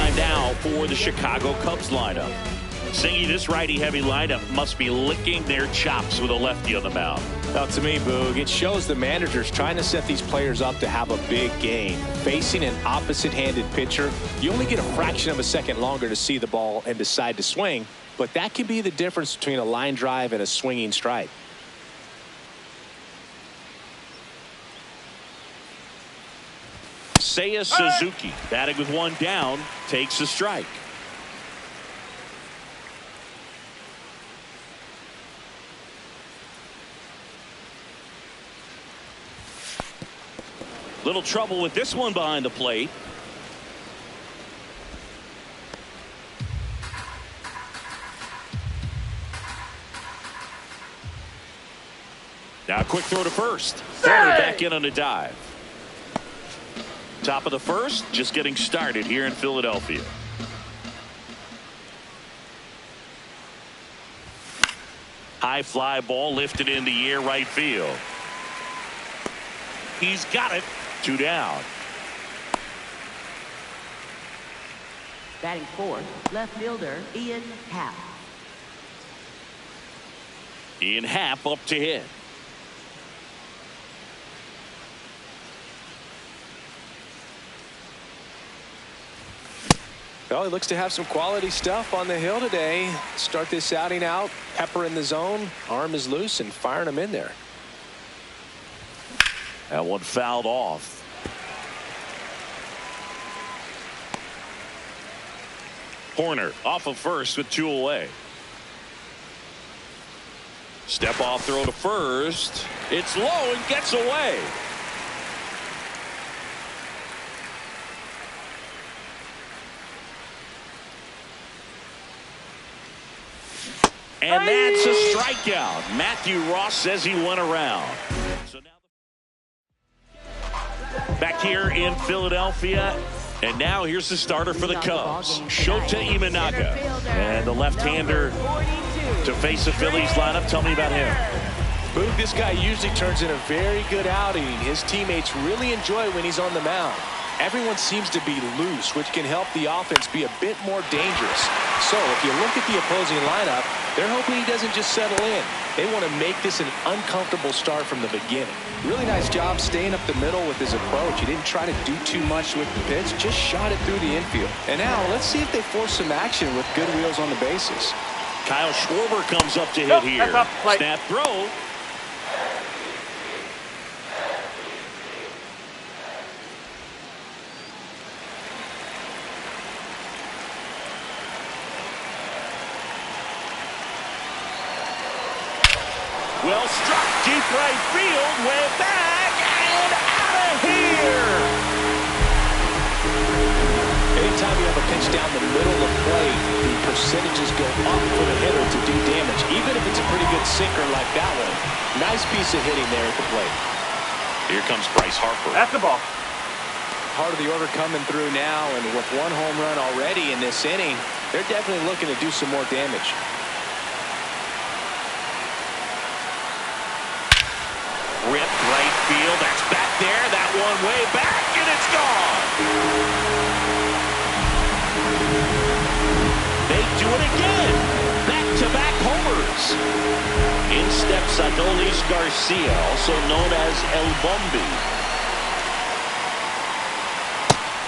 time now for the Chicago Cubs lineup. Singy, this righty-heavy lineup must be licking their chops with a lefty on the mound. Well, to me, Boog, it shows the manager's trying to set these players up to have a big game. Facing an opposite-handed pitcher, you only get a fraction of a second longer to see the ball and decide to swing, but that can be the difference between a line drive and a swinging strike. Seiya Suzuki, batting with one down, takes a strike. Little trouble with this one behind the plate. Now a quick throw to first. Throw back in on a dive. Top of the first, just getting started here in Philadelphia. High fly ball lifted in the air, right field. He's got it. 2 down. Batting fourth, left fielder Ian Happ. Ian Happ up to hit. Well, he looks to have some quality stuff on the hill today. Start this outing out, pepper in the zone, arm is loose, and firing him in there. That one fouled off. Horner off of first with 2 away. Step off throw to first. It's low and gets away. And that's a strikeout. Matthew Ross says he went around. So now back here in Philadelphia. And now here's the starter for the Cubs, Shota Imanaga. And the left-hander to face the Phillies lineup. Tell me about him. Boog, this guy usually turns in a very good outing. His teammates really enjoy when he's on the mound. Everyone seems to be loose, which can help the offense be a bit more dangerous. So if you look at the opposing lineup, they're hoping he doesn't just settle in. They want to make this an uncomfortable start from the beginning. Really nice job staying up the middle with his approach. He didn't try to do too much with the pitch, just shot it through the infield. And now let's see if they force some action with good wheels on the bases. Kyle Schwarber comes up to hit here. Snap throw. Well struck, deep right field, way back, and out of here. Anytime you have a pitch down the middle of play, the percentages go up for the hitter to do damage, even if it's a pretty good sinker like that one. Nice piece of hitting there at the plate. Here comes Bryce Harper. That's the ball. Part of the order coming through now, and with 1 home run already in this inning, they're definitely looking to do some more damage. Rip right field. That's back there. That one way back, and it's gone. They do it again. Back-to-back homers. In steps Adolis Garcia, also known as El Bombi.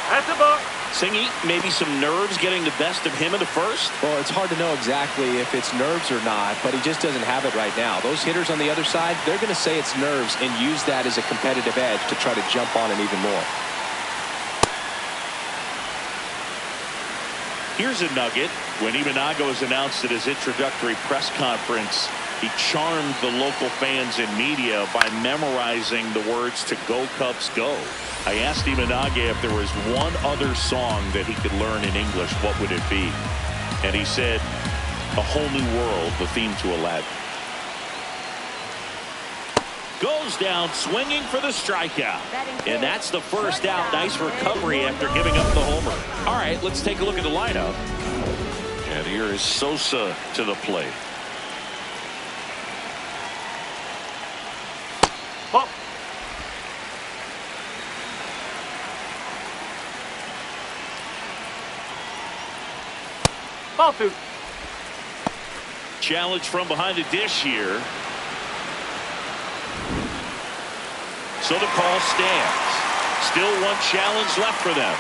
That's the ball. Singy, maybe some nerves getting the best of him in the first? Well, it's hard to know exactly if it's nerves or not, but he just doesn't have it right now. Those hitters on the other side, they're going to say it's nerves and use that as a competitive edge to try to jump on him even more. Here's a nugget. When Imanaga was announced at his introductory press conference, he charmed the local fans and media by memorizing the words to "Go Cubs Go." I asked Imanaga if there was one other song that he could learn in English, what would it be? And he said, "A Whole New World," the theme to Aladdin. Goes down swinging for the strikeout. And that's the first out. Nice recovery after giving up the homer. All right, let's take a look at the lineup. And here is Sosa to the plate. Ball. Ball 2. Challenge from behind the dish here. So the call stands. Still one challenge left for them.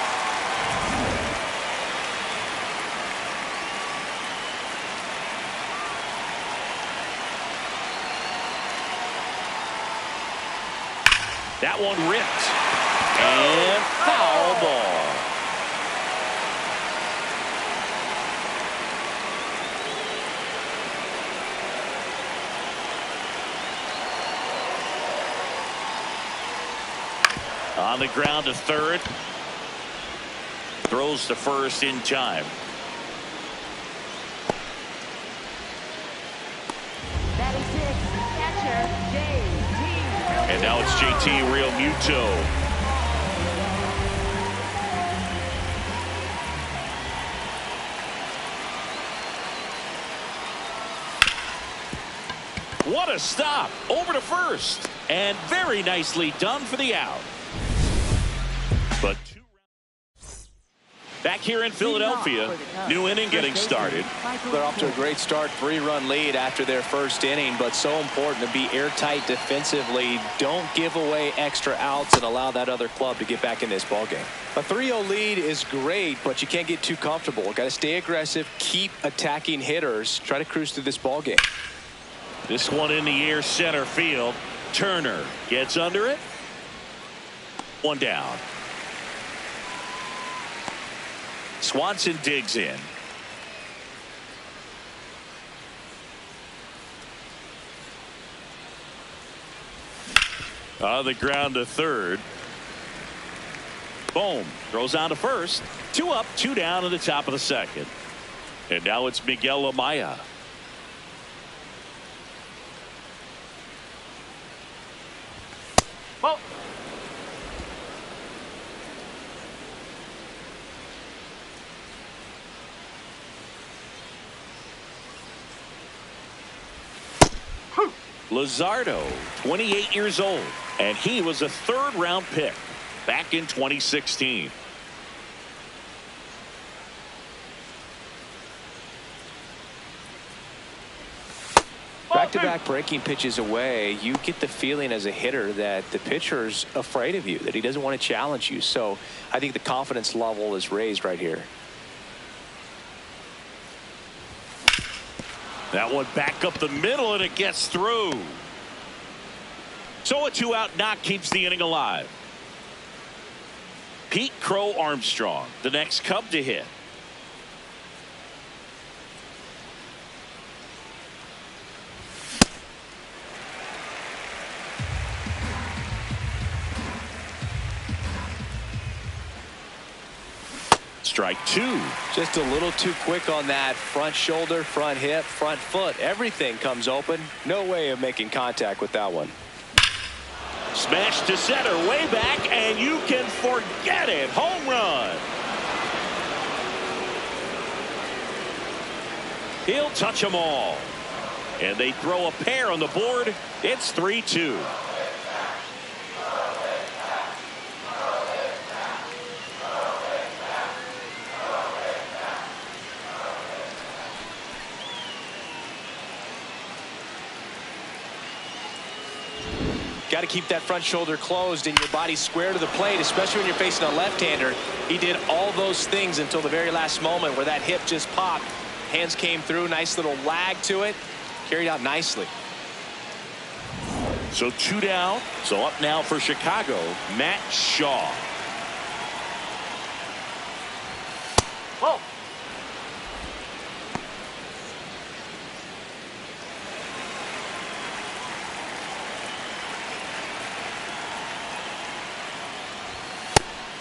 That one ripped. And foul ball. On the ground to third. Throws to first in time. Batting sixth, catcher, JT. And now it's JT Realmuto. What a stop. Over to first. And very nicely done for the out. But back here in Philadelphia, new inning getting started. They're off to a great start, 3-run lead after their first inning, but so important to be airtight defensively. Don't give away extra outs and allow that other club to get back in this ballgame. A 3-0 lead is great, but you can't get too comfortable. Got to stay aggressive, keep attacking hitters, try to cruise through this ballgame. This one in the air, center field. Turner gets under it. One down. Swanson digs in. On the ground to third. Boom. Throws on to first. 2 up, 2 down in the top of the second. And now it's Miguel Amaya. Ball. Luzardo, 28 years old, and he was a 3rd-round pick back in 2016. Back-to-back breaking pitches away, you get the feeling as a hitter that the pitcher's afraid of you, that he doesn't want to challenge you. So I think the confidence level is raised right here. That one back up the middle, and it gets through. So a 2-out knock keeps the inning alive. Pete Crow Armstrong, the next Cub to hit. Strike 2. Just a little too quick on that front shoulder, front hip, front foot. Everything comes open. No way of making contact with that one. Smash to center, way back, and you can forget it. Home run. He'll touch them all. And they throw a pair on the board. It's 3-2. Got to keep that front shoulder closed and your body square to the plate, especially when you're facing a left-hander. He did all those things until the very last moment where that hip just popped. Hands came through, nice little lag to it. Carried out nicely. So 2 down. So up now for Chicago, Matt Shaw. Ball.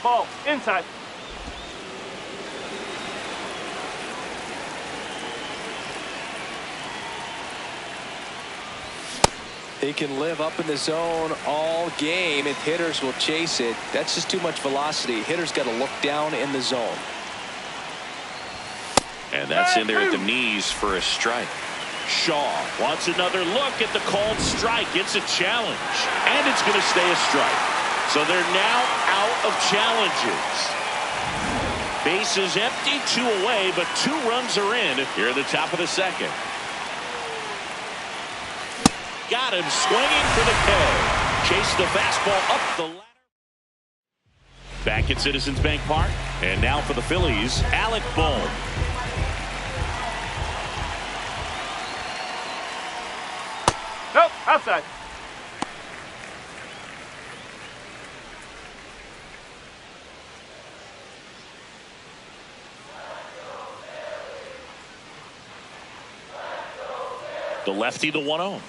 Ball inside. He can live up in the zone all game if hitters will chase it. That's just too much velocity. Hitters got to look down in the zone. And that's in there at the knees for a strike. Shaw wants another look at the called strike. It's a challenge, and it's going to stay a strike. So they're now out of challenges. Bases empty, 2 away, but 2 runs are in here at the top of the second. Got him swinging for the K. Chased the fastball up the ladder. Back at Citizens Bank Park. And now for the Phillies, Alec Bohm. Nope, outside. The lefty, the 1-0.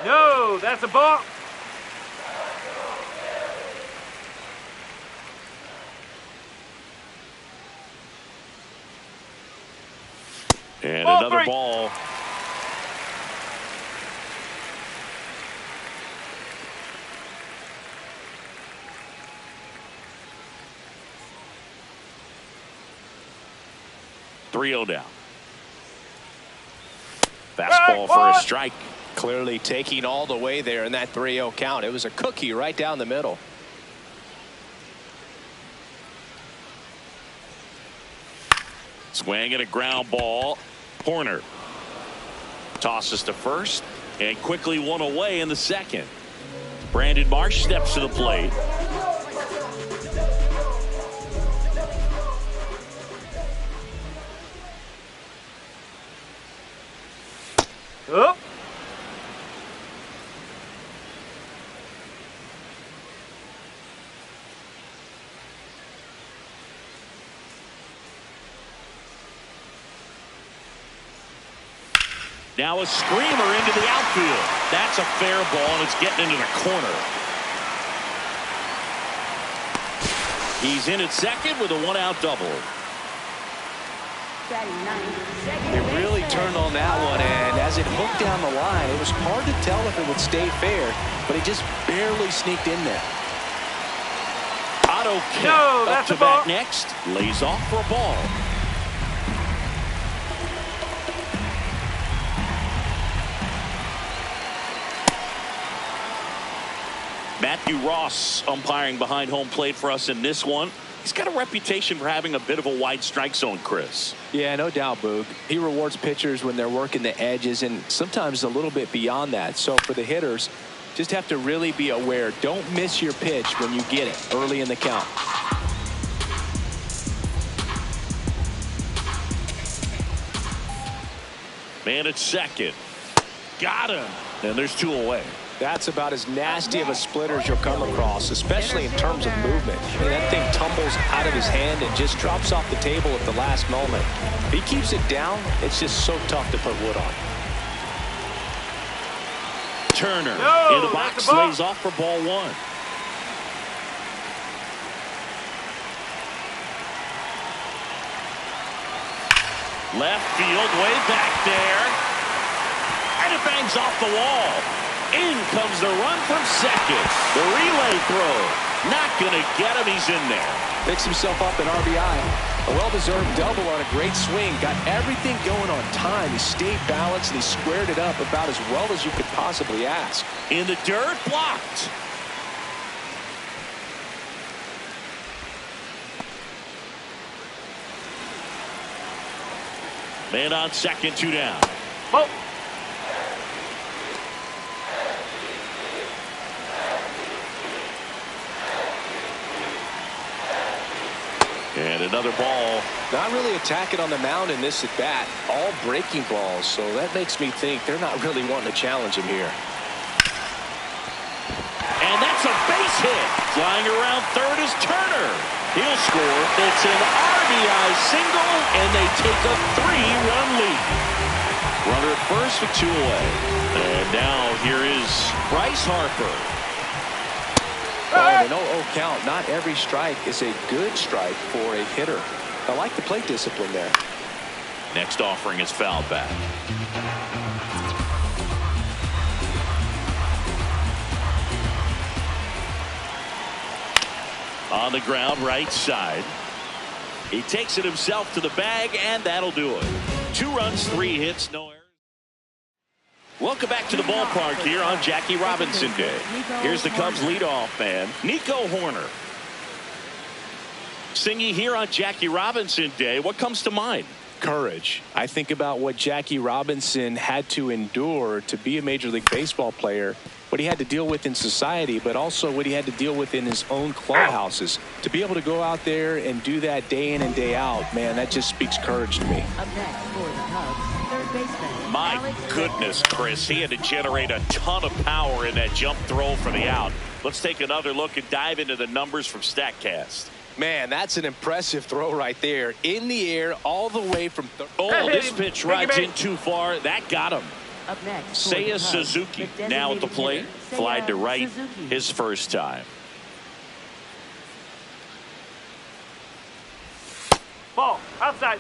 No, that's a ball. And Ball another 3. ball. Three-0 down. Fastball for a strike. Clearly taking all the way there in that 3-0 count. It was a cookie right down the middle. Swing and a ground ball. Horner tosses to first and quickly 1 away in the second. Brandon Marsh steps to the plate. Oh. Now a screamer into the outfield. That's a fair ball, and it's getting into the corner. He's in at second with a 1-out double. It really turned on that one, and as it hooked down the line, it was hard to tell if it would stay fair, but he just barely sneaked in there. Auto kick No, up that's to a ball. bat next. Lays off for a ball. Matthew Ross umpiring behind home plate for us in this one. He's got a reputation for having a bit of a wide strike zone, Chris. Yeah, no doubt, Boog. He rewards pitchers when they're working the edges and sometimes a little bit beyond that. So for the hitters, just have to really be aware. Don't miss your pitch when you get it early in the count. Man at second. Got him. And there's 2 away. That's about as nasty of a splitter as you'll come across, especially in terms of movement. I mean, that thing tumbles out of his hand and just drops off the table at the last moment. If he keeps it down, it's just so tough to put wood on. Turner No, in the that's box, a ball. lays off for ball 1. Left field, way back there. And it bangs off the wall. In comes the run from second. The relay throw. Not going to get him. He's in there. Picks himself up an RBI. A well-deserved double on a great swing. Got everything going on time. He stayed balanced and he squared it up about as well as you could possibly ask. In the dirt, blocked. Man on second, 2 down. Ball. And another ball. Not really attacking on the mound in this at bat. All breaking balls, so that makes me think they're not really wanting to challenge him here. And that's a base hit. Flying around third is Turner. He'll score. It's an RBI single, and they take a 3-run lead. Runner at first with 2 away. And now here is Bryce Harper. Well, in an 0-0 count, not every strike is a good strike for a hitter. I like the plate discipline there. Next offering is fouled back. On the ground, right side. He takes it himself to the bag, and that'll do it. 2 runs, 3 hits, no errors. Welcome back to the ballpark here on Jackie Robinson Day. Here's the Cubs leadoff man, Nico Horner. Singy, here on Jackie Robinson Day, what comes to mind? Courage. I think about what Jackie Robinson had to endure to be a Major League Baseball player, what he had to deal with in society, but also what he had to deal with in his own clubhouses. To be able to go out there and do that day in and day out, man, that just speaks courage to me. Up next for the Cubs, third baseman. My Alex goodness, Chris, he had to generate a ton of power in that jump throw for the out. Let's take another look and dive into the numbers from StatCast. Man, that's an impressive throw right there. In the air, all the way from third. Oh, this pitch rides in too far. That got him. Up next for the Seiya Cubs, Suzuki the now at the designated plate. hitter, Flied to Seiya right Suzuki. his first time. Ball. Outside.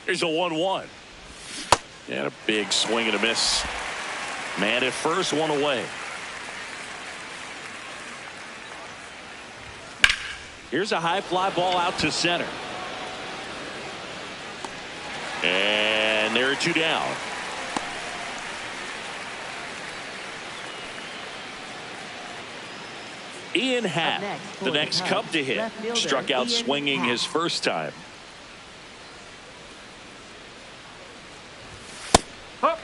Here's a 1-1. And a big swing and a miss. Man at first, one away. Here's a high fly ball out to center. And there are two down. Up Ian next Happ, for the the next Cubs, Cub to hit. left fielder Struck out Ian swinging Happ. his first time. Up.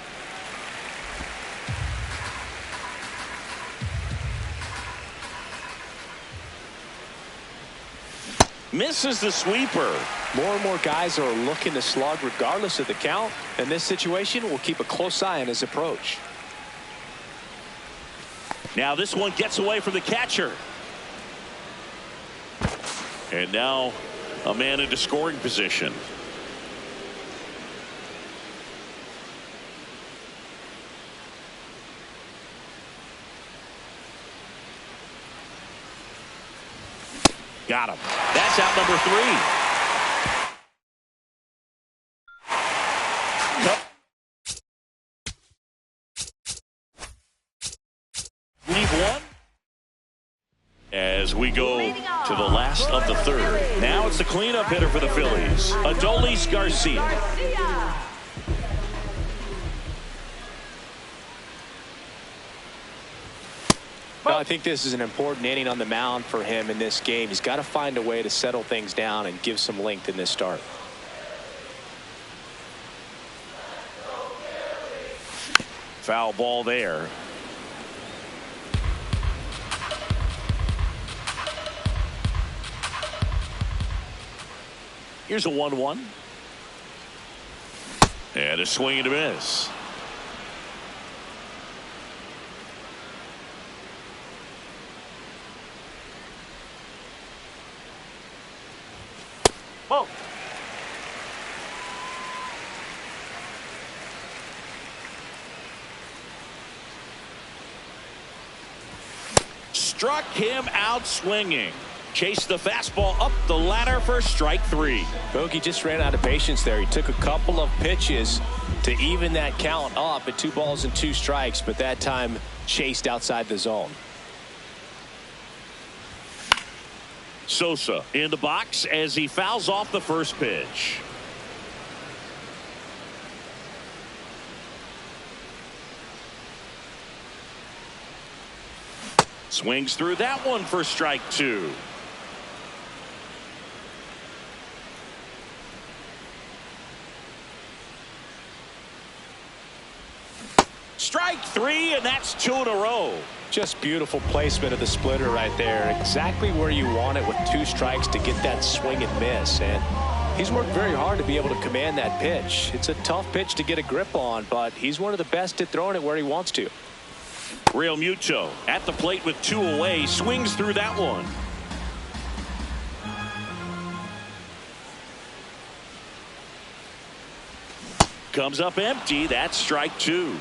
Misses the sweeper. More and more guys are looking to slug regardless of the count. In this situation, we'll keep a close eye on his approach. Now this one gets away from the catcher. And now a man into scoring position. Got him. That's out number 3. Leave one. As we go to the last of the third. Now it's the cleanup hitter for the Phillies, Adolis Garcia. Well, I think this is an important inning on the mound for him in this game. He's got to find a way to settle things down and give some length in this start. Foul ball there. Here's a 1-1. And a swing and a miss. Ball. Struck him out swinging. Chased the fastball up the ladder for strike 3. Bogey just ran out of patience there. He took a couple of pitches to even that count up at 2 balls and 2 strikes, but that time chased outside the zone. Sosa in the box as he fouls off the first pitch. Swings through that one for strike 2. Strike 3, and that's 2 in a row. Just beautiful placement of the splitter right there. Exactly where you want it with 2 strikes to get that swing and miss. And he's worked very hard to be able to command that pitch. It's a tough pitch to get a grip on, but he's one of the best at throwing it where he wants to. Real Muto at the plate with 2 away. Swings through that one. Comes up empty. That's strike 2.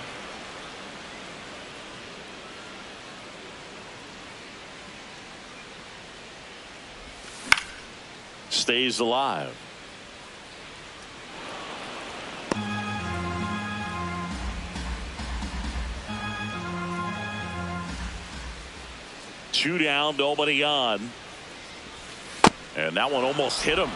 Stays alive. 2 down, nobody on. And that one almost hit him.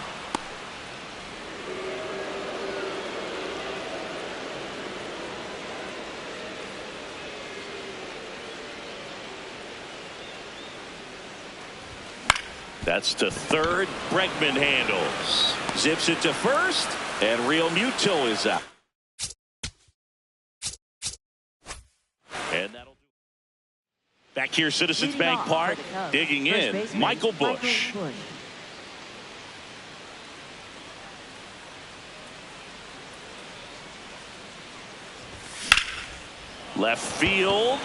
That's to third. Bregman handles. Zips it to first. And Real Muto is out. And that'll do. Back here, Citizens Bank Park. Digging in, Michael Bush. Left field.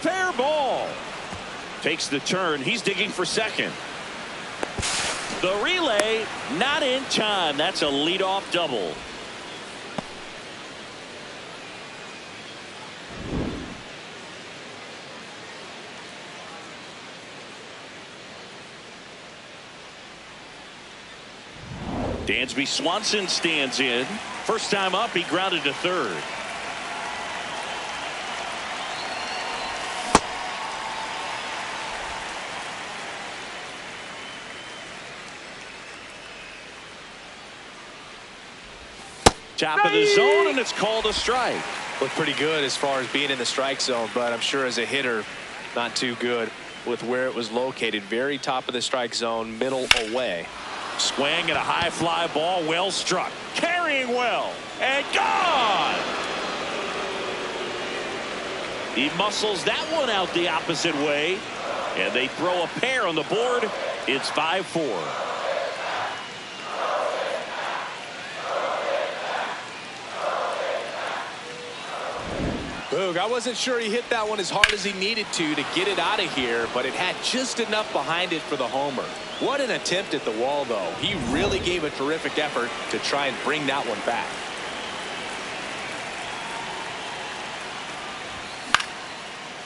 Fair ball. Takes the turn. He's digging for second. The relay not in time. That's a leadoff double. Dansby Swanson stands in. First time up, he grounded to third. Top of the zone, and it's called a strike. Looked pretty good as far as being in the strike zone, but I'm sure as a hitter, not too good with where it was located. Very top of the strike zone, middle away. Swing and a high fly ball, well struck. Carrying well, and gone! He muscles that one out the opposite way, and they throw a pair on the board. It's 5-4. Boog, I wasn't sure he hit that one as hard as he needed to get it out of here, but it had just enough behind it for the homer. What an attempt at the wall, though. He really gave a terrific effort to try and bring that one back.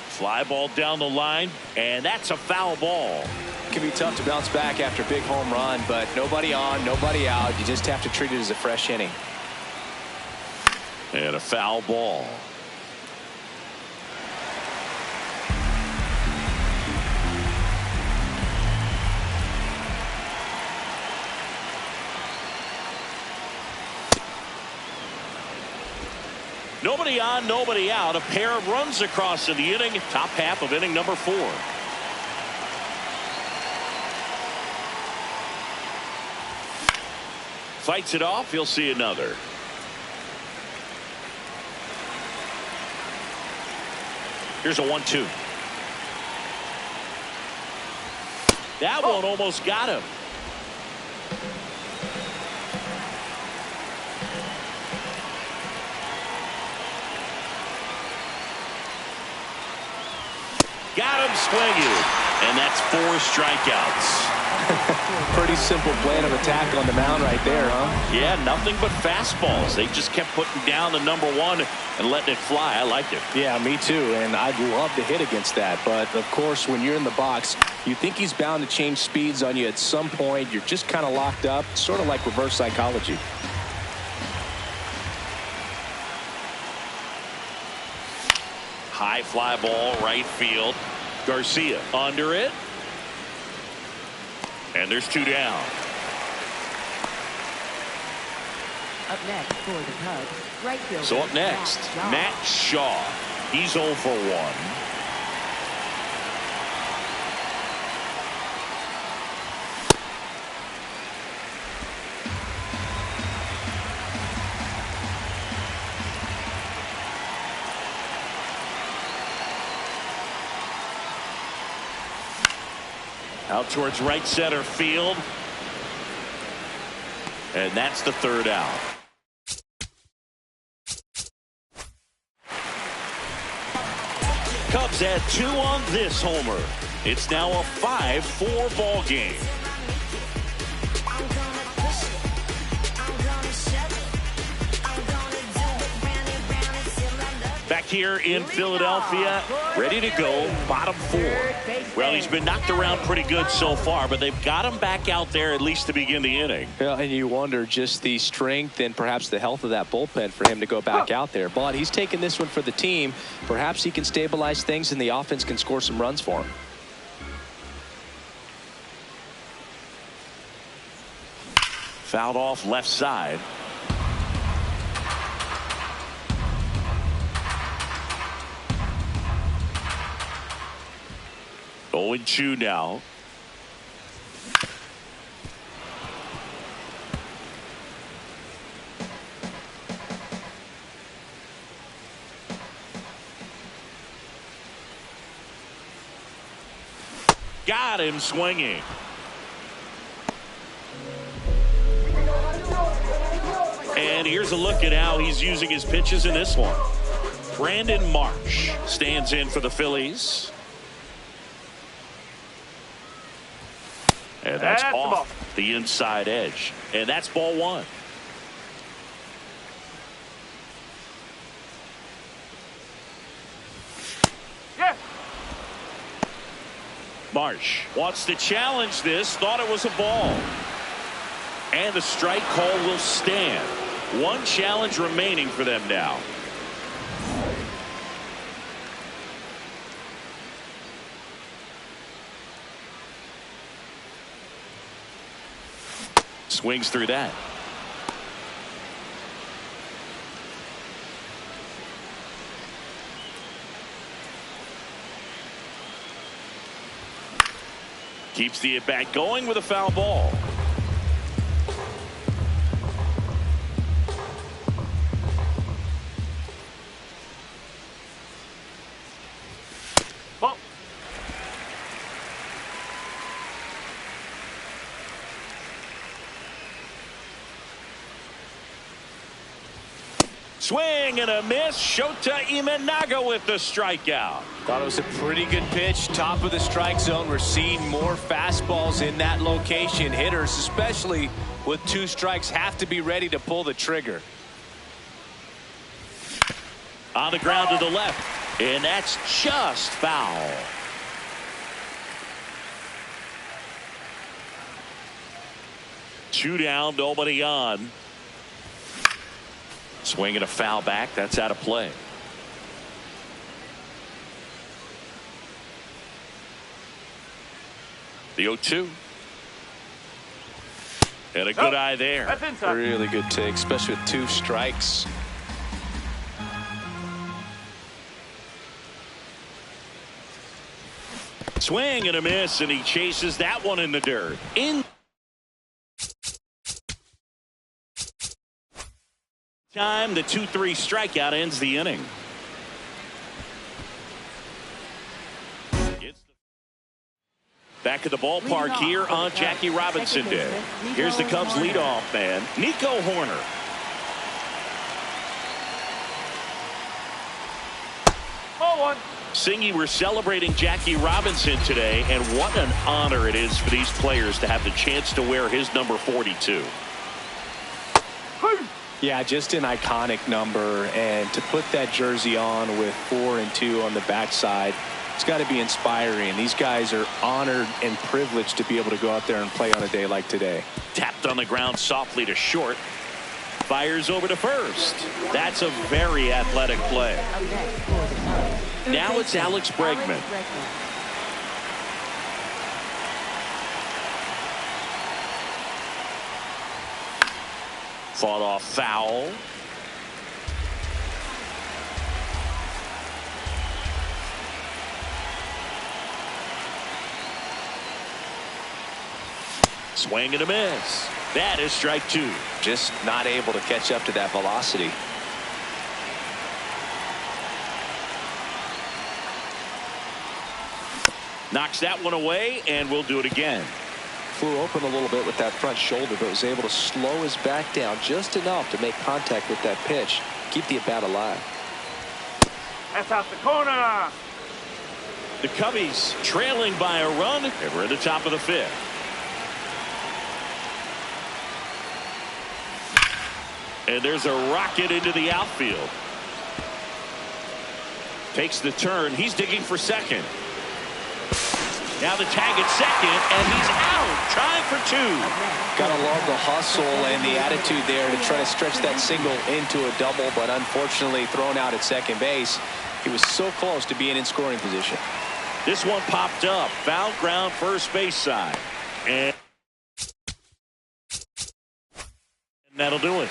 Fly ball down the line, and that's a foul ball. It can be tough to bounce back after a big home run, but nobody on, nobody out. You just have to treat it as a fresh inning. And a foul ball. Nobody on, nobody out. A pair of runs across in the inning. Top half of inning number 4. Fights it off. He'll see another. Here's a 1-2. That one almost got him. Got him swinging, and that's 4 strikeouts. Pretty simple plan of attack on the mound right there, huh? Yeah, nothing but fastballs. They just kept putting down the number 1 and letting it fly. I like it. Yeah, me too, and I'd love to hit against that. But, of course, when you're in the box, you think he's bound to change speeds on you at some point. You're just kind of locked up, sort of like reverse psychology. High fly ball, right field. Garcia under it. And there's 2 down. Up next for the Cubs, right fielder. So up next, Matt Shaw. He's 0 for 1. Out towards right center field. And that's the 3rd out. Cubs add 2 on this homer. It's now a 5-4 ball game. Back here in Philadelphia, ready to go, bottom 4. Well, he's been knocked around pretty good so far, but they've got him back out there at least to begin the inning. Yeah, and you wonder just the strength and perhaps the health of that bullpen for him to go back out there. But he's taking this one for the team. Perhaps he can stabilize things and the offense can score some runs for him. Fouled off left side. Going 2 now. Got him swinging. And here's a look at how he's using his pitches in this one. Brandon Marsh stands in for the Phillies. And that's off the inside edge. And that's ball 1. Yeah. Marsh wants to challenge this. Thought it was a ball. And the strike call will stand. 1 challenge remaining for them now. Swings through that. Keeps the at-bat going with a foul ball. Ball. Swing and a miss. Shota Imanaga with the strikeout. Thought it was a pretty good pitch. Top of the strike zone. We're seeing more fastballs in that location. Hitters, especially with 2 strikes, have to be ready to pull the trigger. On the ground to the left. And that's just foul. Two down, nobody on. Swing and a foul back. That's out of play. The 0-2. And a good eye there. That's inside. Really good take, especially with 2 strikes. Swing and a miss, and he chases that one in the dirt. In time, the 2-3 strikeout ends the inning. Back at the ballpark here on Jackie Robinson Day. Here's the Cubs leadoff man, Nico Horner. Ball 1. Singy, we're celebrating Jackie Robinson today, and what an honor it is for these players to have the chance to wear his number 42. Yeah, just an iconic number, and to put that jersey on with 4 and 2 on the backside, it's got to be inspiring. These guys are honored and privileged to be able to go out there and play on a day like today. Tapped on the ground softly to short. Fires over to first. That's a very athletic play. Up next for the Cubs. Now it's Alex Bregman. Fought off foul. Swing and a miss. That is strike 2. Just not able to catch up to that velocity. Knocks that one away, and we'll do it again. Flew open a little bit with that front shoulder, but was able to slow his back down just enough to make contact with that pitch. Keep the at-bat alive. That's out the corner. The Cubbies trailing by a run, and we're at the top of the 5th. And there's a rocket into the outfield. Takes the turn. He's digging for second. Now the tag at second, and he's out. Trying for 2. Gotta love the hustle and the attitude there to try to stretch that single into a double, but unfortunately thrown out at second base. He was so close to being in scoring position. This one popped up. Foul ground first base side. And that'll do it.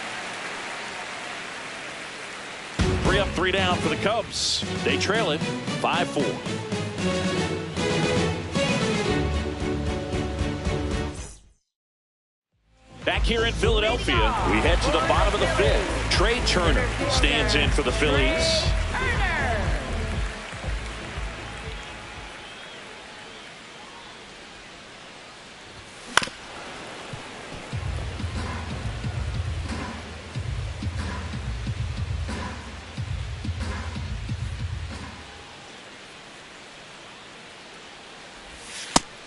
3 up, 3 down for the Cubs. They trail it 5-4. Back here in Philadelphia, we head to the bottom of the 5th. Trey Turner stands in for the Phillies.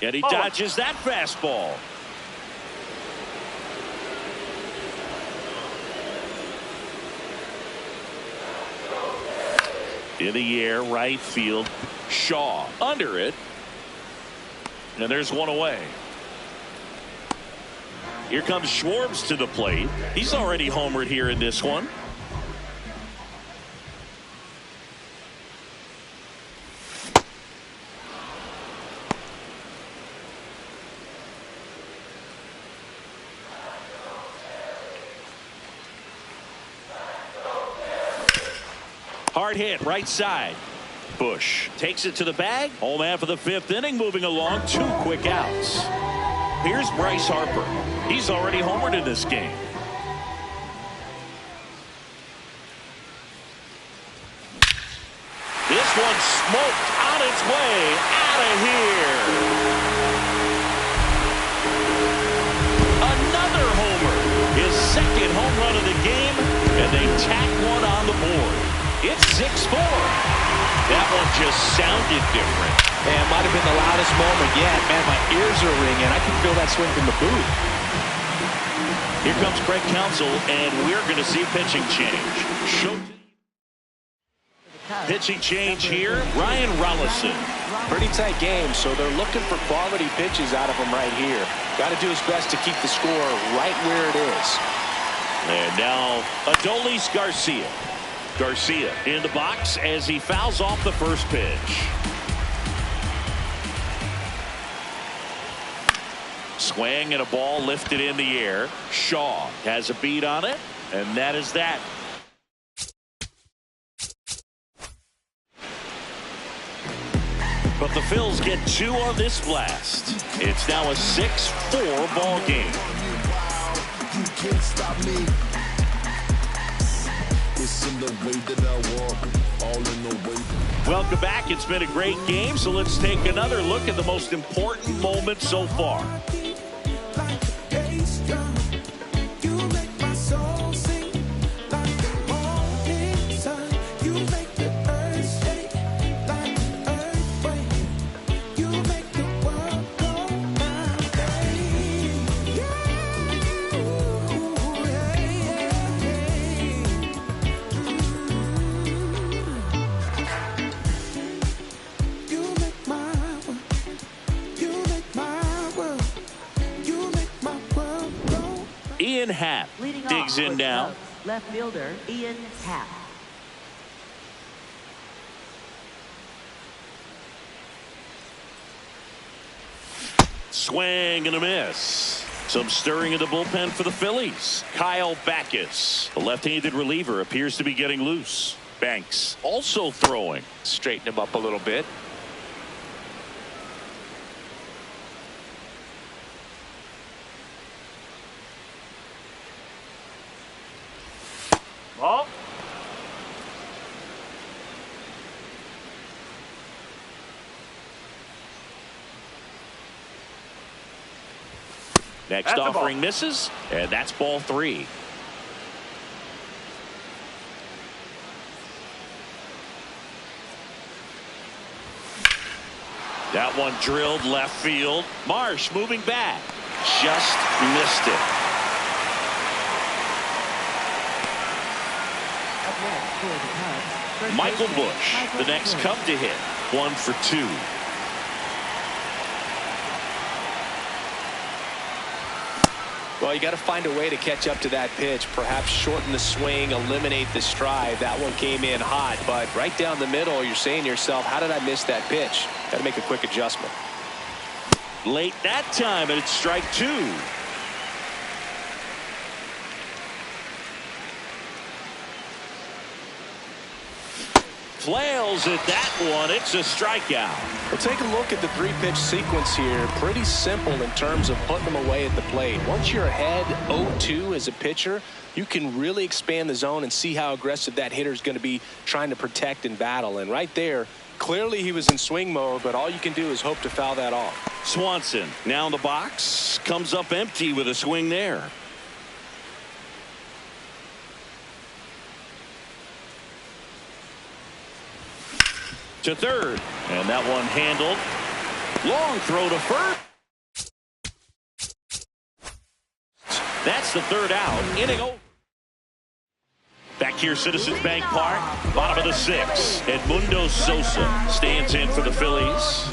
And he dodges that fastball. In the air, right field. Shaw under it. And there's one away. Here comes Schwartz to the plate. He's already homered here in this one. Hard hit, right side. Bush takes it to the bag. Home half of the 5th inning, moving along. 2 quick outs. Here's Bryce Harper. He's already homered in this game. This one smoked on its way out of here. Another homer. His 2nd home run of the game, and they tack one on the board. It's 6-4. That one just sounded different. And it might have been the loudest moment yet. Man, my ears are ringing. I can feel that swing from the booth. Here comes Craig Counsell, and we're going to see pitching change. Pitching change here, Ryan Rollison. Pretty tight game, so they're looking for quality pitches out of him right here. Got to do his best to keep the score right where it is. And now Adolis Garcia. Garcia in the box as he fouls off the first pitch. Swing and a ball lifted in the air. Shaw has a beat on it, and that is that. But the Phils get 2 on this blast. It's now a 6-4 ball game. You can't stop me. In the way that I walk, all in the way. Welcome back. It's been a great game, so let's take another look at the most important moment so far. Ian Happ digs in now. Left fielder Ian Happ. Swing and a miss. Some stirring in the bullpen for the Phillies. Kyle Backus, the left-handed reliever, appears to be getting loose. Banks also throwing. Straighten him up a little bit. Ball. Next That's a offering ball. misses, and that's ball 3. That one drilled left field. Marsh moving back. Just missed it. Up next for the Cubs, first Michael baseman, Bush, Michael the next Bush. Cub to hit. 1 for 2. Well, you got to find a way to catch up to that pitch. Perhaps shorten the swing, eliminate the stride. That one came in hot, but right down the middle, you're saying to yourself, how did I miss that pitch? Got to make a quick adjustment. Late that time, and it's strike two. Flails at that one. It's a strikeout. Well, take a look at the three-pitch sequence here. Pretty simple in terms of putting them away at the plate. Once you're ahead 0-2 as a pitcher, you can really expand the zone and see how aggressive that hitter is going to be trying to protect and battle. And right there, clearly he was in swing mode, but all you can do is hope to foul that off. Swanson now in the box, comes up empty with a swing there. To third, and that one handled. Long throw to first. That's the third out. Inning over. Back here, Citizens Bank Park, bottom of the sixth. Edmundo Sosa stands in for the Phillies.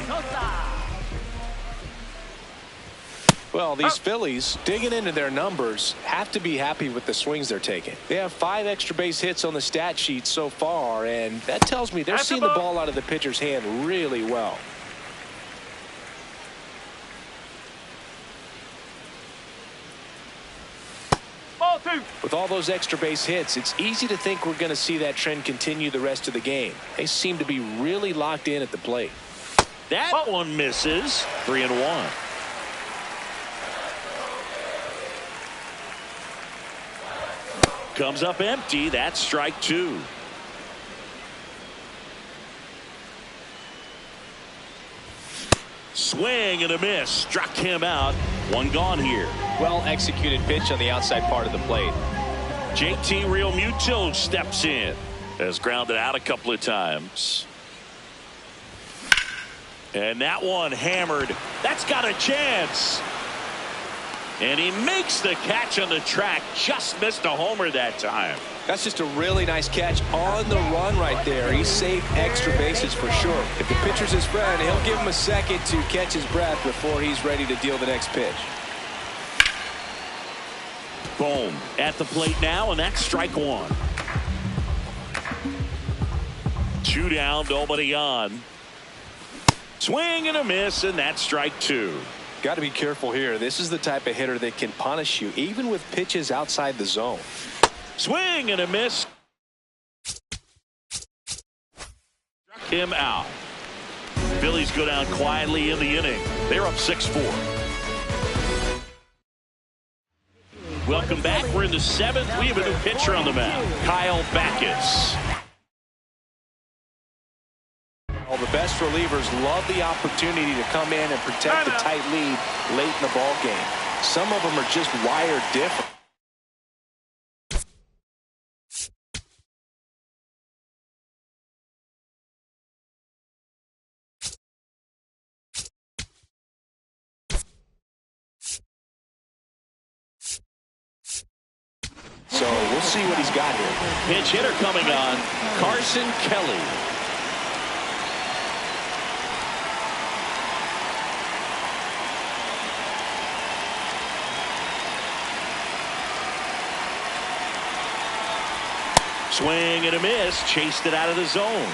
Well, these Phillies, digging into their numbers, have to be happy with the swings they're taking. They have 5 extra base hits on the stat sheet so far, and that tells me they're seeing the ball out of the pitcher's hand really well. Ball 2. With all those extra base hits, it's easy to think we're going to see that trend continue the rest of the game. They seem to be really locked in at the plate. That one misses. 3-1. Comes up empty. That's strike two. Swing and a miss. Struck him out. One gone here. Well executed pitch on the outside part of the plate. JT Realmuto steps in. Has grounded out a couple of times. And that one hammered. That's got a chance. And he makes the catch on the track. Just missed a homer that time. That's just a really nice catch on the run right there. He saved extra bases for sure. If the pitcher's his friend, he'll give him a second to catch his breath before he's ready to deal the next pitch. Boom. At the plate now, and that's strike one. 2 down, nobody on. Swing and a miss, and that's strike two. Got to be careful here. This is the type of hitter that can punish you even with pitches outside the zone. Swing and a miss. Struck him out. Phillies go down quietly in the inning. They're up 6-4. Welcome back. We're in the 7th. We have a new pitcher on the mound, Kyle Backus. Well, the best relievers love the opportunity to come in and protect the tight lead late in the ball game. Some of them are just wired different. So we'll see what he's got here. Pinch hitter coming on, Carson Kelly. Swing and a miss. Chased it out of the zone.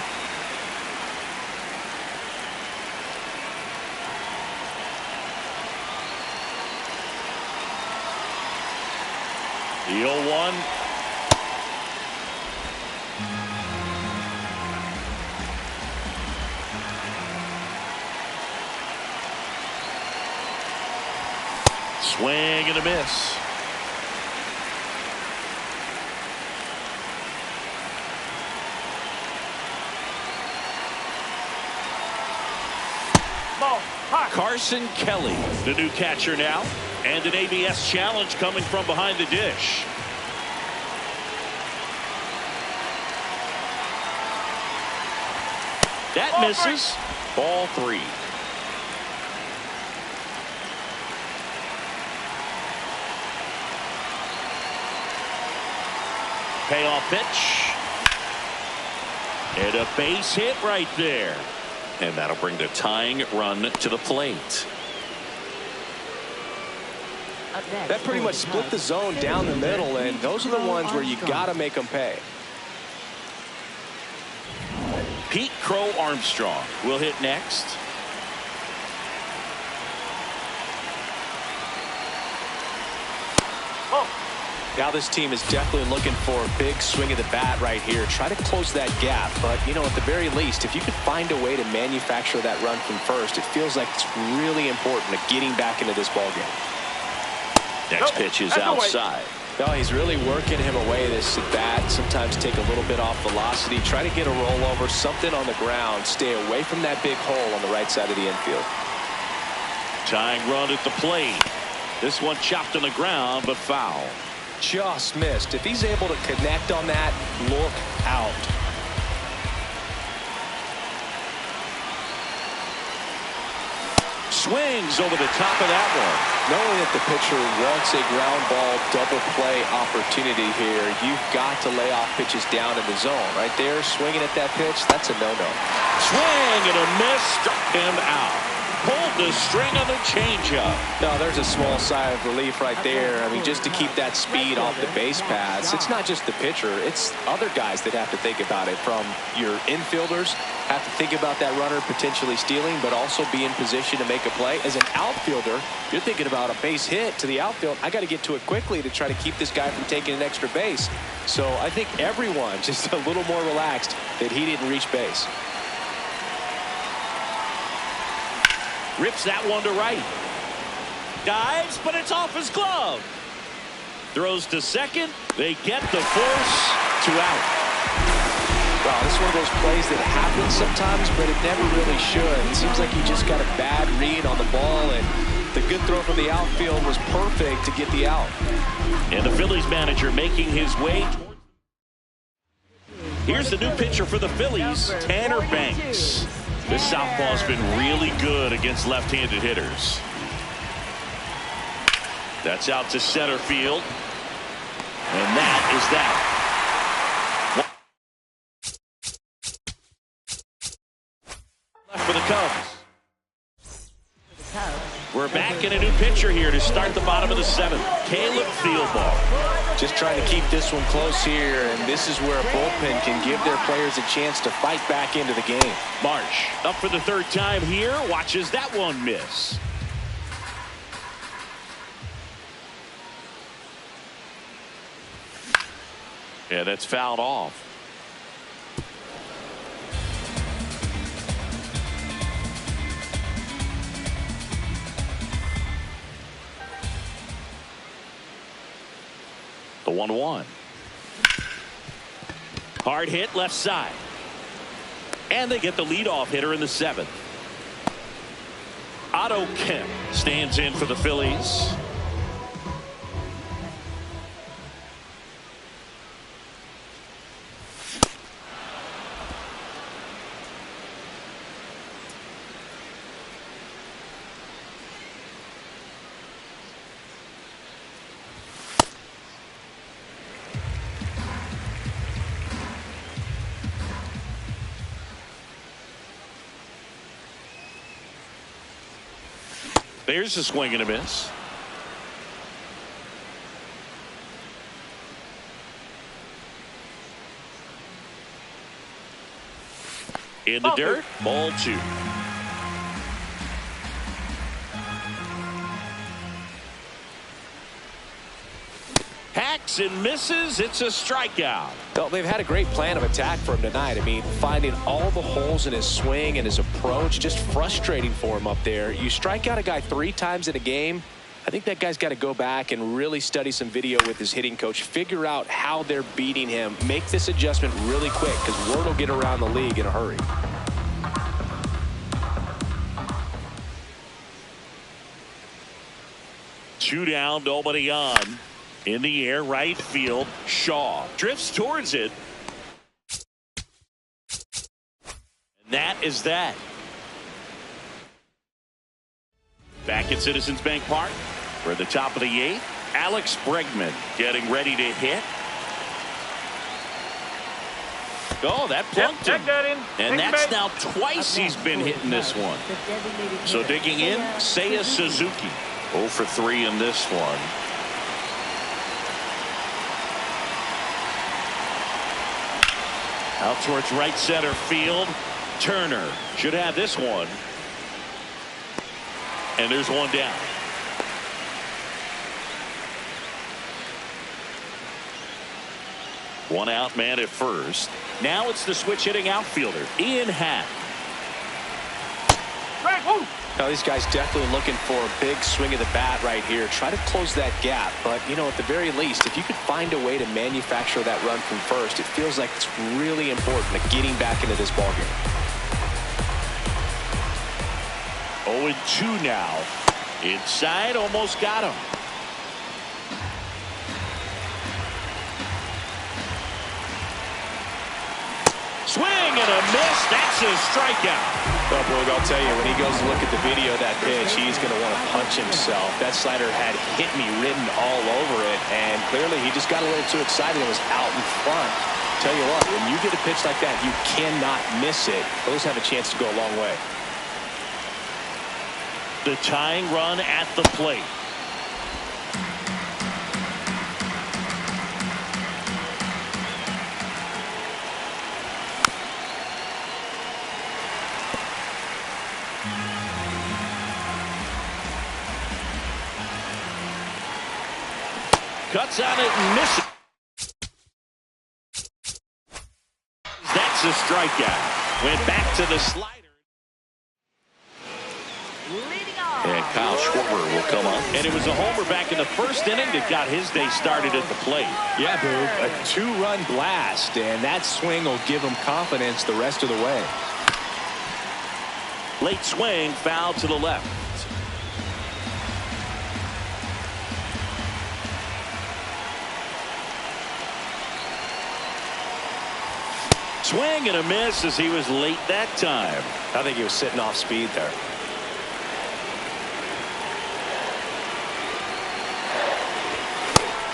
The 0-1. Swing and a miss. Carson Kelly, the new catcher now, and an ABS challenge coming from behind the dish. That misses. Ball 3. Payoff pitch. And a base hit right there. And that'll bring the tying run to the plate. Up next That pretty for much the split the Cubs, zone down the middle, and those are the ones where you Armstrong. got to make them pay. Pete Crow Armstrong will hit next. Now this team is definitely looking for a big swing of the bat right here. Try to close that gap, but you know, at the very least, if you could find a way to manufacture that run from first, it feels like it's really important to getting back into this ball game. Next pitch is outside. No, he's really working him away this at bat. Sometimes take a little bit off velocity. Try to get a rollover, something on the ground. Stay away from that big hole on the right side of the infield. Tying run at the plate. This one chopped on the ground, but foul. Just missed. If he's able to connect on that, look out. Swings over the top of that one. Knowing that the pitcher wants a ground ball double play opportunity here, you've got to lay off pitches down in the zone. Right there, swinging at that pitch, that's a no-no. Swing and a miss, struck him out. Pulled the string on the changeup. No, there's a small sigh of relief right there. I mean, just to keep that speed off the base paths. It's not just the pitcher. It's other guys that have to think about it. From your infielders, have to think about that runner potentially stealing, but also be in position to make a play. As an outfielder, you're thinking about a base hit to the outfield. I got to get to it quickly to try to keep this guy from taking an extra base. So I think everyone just a little more relaxed that he didn't reach base. Rips that one to right. Dives, but it's off his glove. Throws to second. They get the force to out. Wow, this is one of those plays that happens sometimes, but it never really should. It seems like he just got a bad read on the ball, and the good throw from the outfield was perfect to get the out. And the Phillies manager making his way. Here's the new pitcher for the Phillies, Tanner Banks. This southpaw's been really good against left-handed hitters. That's out to center field. And that is that. Left for the Cubs. We're back in a new pitcher here to start the bottom of the seventh. Caleb Fieldball. Just trying to keep this one close here, and this is where a bullpen can give their players a chance to fight back into the game. Marsh up for the third time here. Watches that one miss. Yeah, that's fouled off. The 1-1. Hard hit left side. And they get the leadoff hitter in the seventh. Otto Kemp stands in for the Phillies. There's a swing and a miss. In the dirt, ball two. Hacks and misses. It's a strikeout. Well, they've had a great plan of attack for him tonight. I mean, finding all the holes in his swing and his approach, just frustrating for him up there. You strike out a guy 3 times in a game, I think that guy's got to go back and really study some video with his hitting coach, figure out how they're beating him, make this adjustment really quick, because word will get around the league in a hurry. Two down, nobody on. In the air, right field. Shaw drifts towards it. And that is that. Back at Citizens Bank Park. We're at the top of the 8th. Alex Bregman getting ready to hit. Oh, that plunked him. And that's now twice he's been hitting this one. So digging in, Seiya Suzuki. 0 for 3 in this one. Out towards right center field. Turner should have this one. And there's one down. One out man at first. Now it's the switch hitting outfielder, Ian Happ. Now these guys definitely looking for a big swing of the bat right here. Try to close that gap. But, you know, at the very least, if you could find a way to manufacture that run from first, it feels like it's really important to getting back into this ballgame. 0-2 now. Inside, almost got him. Swing and a miss. That's a strikeout. Well, Boog, I'll tell you, when he goes to look at the video of that pitch, he's going to want to punch himself. That slider had hit me written all over it, and clearly he just got a little too excited and was out in front. Tell you what, when you get a pitch like that, you cannot miss it. Those have a chance to go a long way. The tying run at the plate. Cuts on it and misses. That's a strikeout. Went back to the slider. And Kyle Schwarber will come up. And it was a homer back in the first inning that got his day started at the plate. Yeah, Boog, a two-run blast, and that swing will give him confidence the rest of the way. Late swing, foul to the left. Swing and a miss as he was late that time. I think he was sitting off speed there.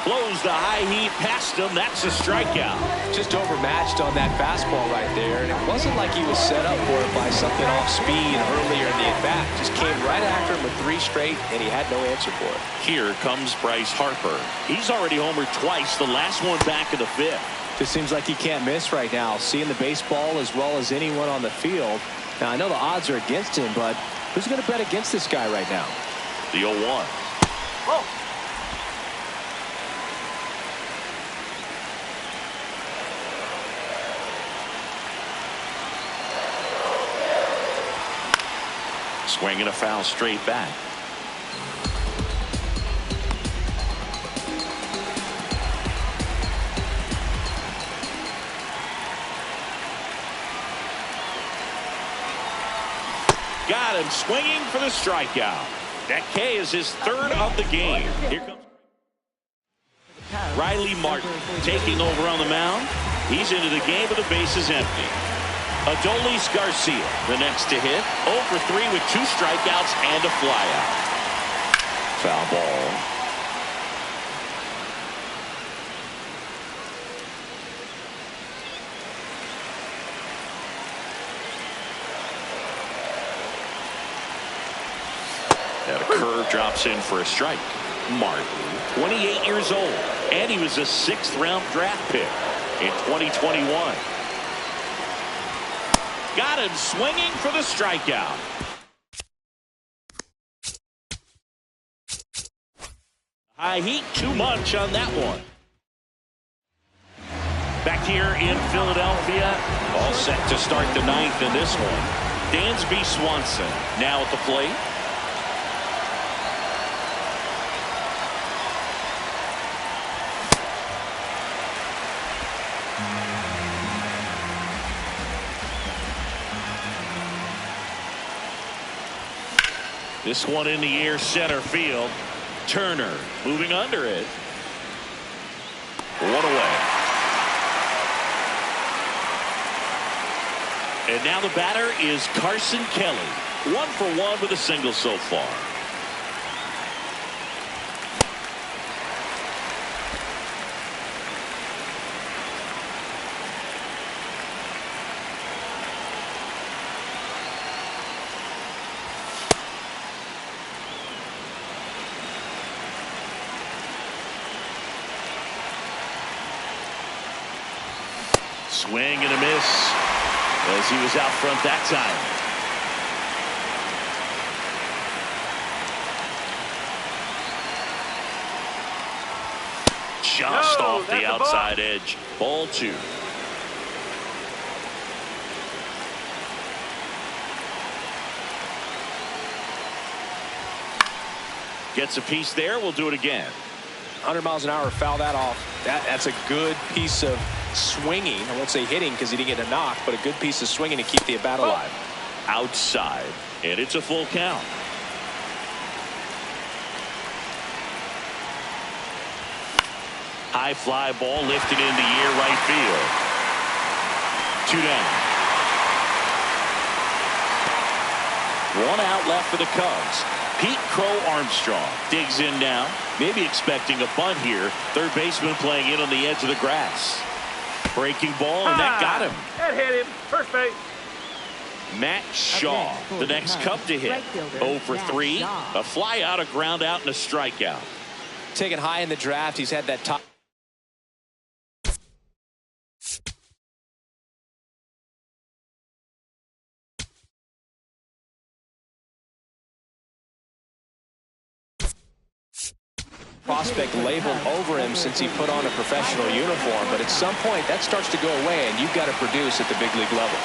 Blows the high heat past him. That's a strikeout. Just overmatched on that fastball right there, and it wasn't like he was set up for it by something off speed earlier in the at-bat. Just came right after him with 3 straight, and he had no answer for it. Here comes Bryce Harper. He's already homered twice, the last one back in the 5th. Just seems like he can't miss right now, seeing the baseball as well as anyone on the field. Now, I know the odds are against him, but who's going to bet against this guy right now? The 0-1. Oh. Swinging a foul straight back. Got him swinging for the strikeout. That K is his 3rd of the game. Here comes Riley Martin taking over on the mound. He's into the game with the bases empty. Adolis Garcia, the next to hit. 0 for 3 with 2 strikeouts and a flyout. Foul ball. And a curve drops in for a strike. Martin, 28 years old, and he was a 6th-round draft pick in 2021. Got him swinging for the strikeout. High heat, too much on that one. Back here in Philadelphia, all set to start the 9th in this one. Dansby Swanson now at the plate. This one in the air, center field. Turner moving under it. 1 away. And now the batter is Carson Kelly. 1 for 1 with a single so far. Swing and a miss as he was out front that time. Just off the outside edge. Ball 2. Gets a piece there. We'll do it again. 100 miles an hour, foul that off. That's a good piece of swinging. I won't say hitting because he didn't get a knock, but a good piece of swinging to keep the at-bat alive. Outside, and it's a full count. High fly ball lifted in the air right field. 2 down. 1 out left for the Cubs. Pete Crow Armstrong digs in now, maybe expecting a bunt here. Third baseman playing in on the edge of the grass. Breaking ball, and that got him. That hit him. First base. Matt Shaw, the next Cub to hit. 0 for 3. A fly out, a ground out, and a strikeout. Taken high in the draft, he's had that top. Prospect labeled over him since he put on a professional uniform, but at some point that starts to go away and you've got to produce at the big league level.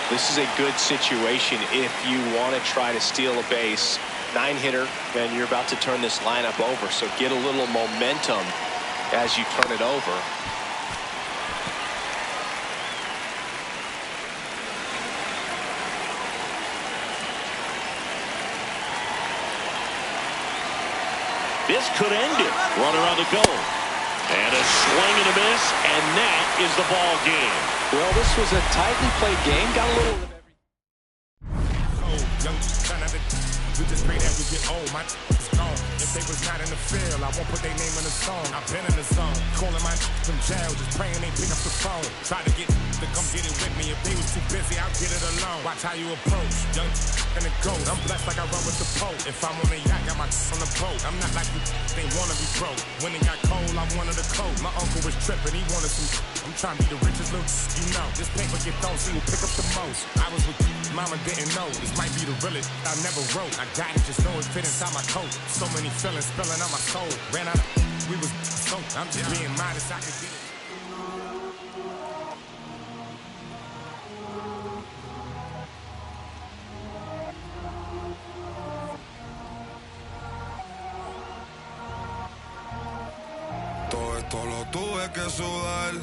This is a good situation if you want to try to steal a base. 9-hitter, and you're about to turn this lineup over, so get a little momentum as you turn it over. This could end it. Runner on the go. And a swing and a miss, and that is the ball game. Well, this was a tightly played game. Got a little of everything. We just pray that we get old. My is gone. If they was not in the field, I won't put their name in the song. I've been in the zone, calling my from jail, just praying they pick up the phone. Try to get to come get it with me. If they was too busy, I'll get it alone. Watch how you approach, young and a ghost. I'm blessed like I run with the Pope. If I'm on the yacht, got my on the boat. I'm not like you, they wanna be broke. When it got cold, I wanted a coat. My uncle was tripping, he wanted some. I'm trying to be the richest little, you know. This paper get thrown, see who pick up the most. I was with mama, didn't know. This might be the realest I never wrote. I got it, just know it fit inside my coat. So many feelings spilling out my soul. Ran out of, we was so, I'm just being modest, I could get it. Todo esto lo tuve que sudar,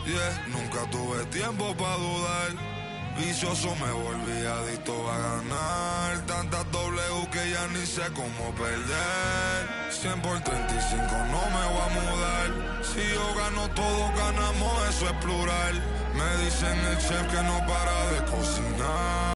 yeah, nunca tuve tiempo para dudar. Vicioso me volví adicto a ganar. Tantas W que ya ni sé cómo perder. 100 por 35 no me voy a mudar. Si yo gano, todos ganamos, eso es plural. Me dicen el chef que no para de cocinar.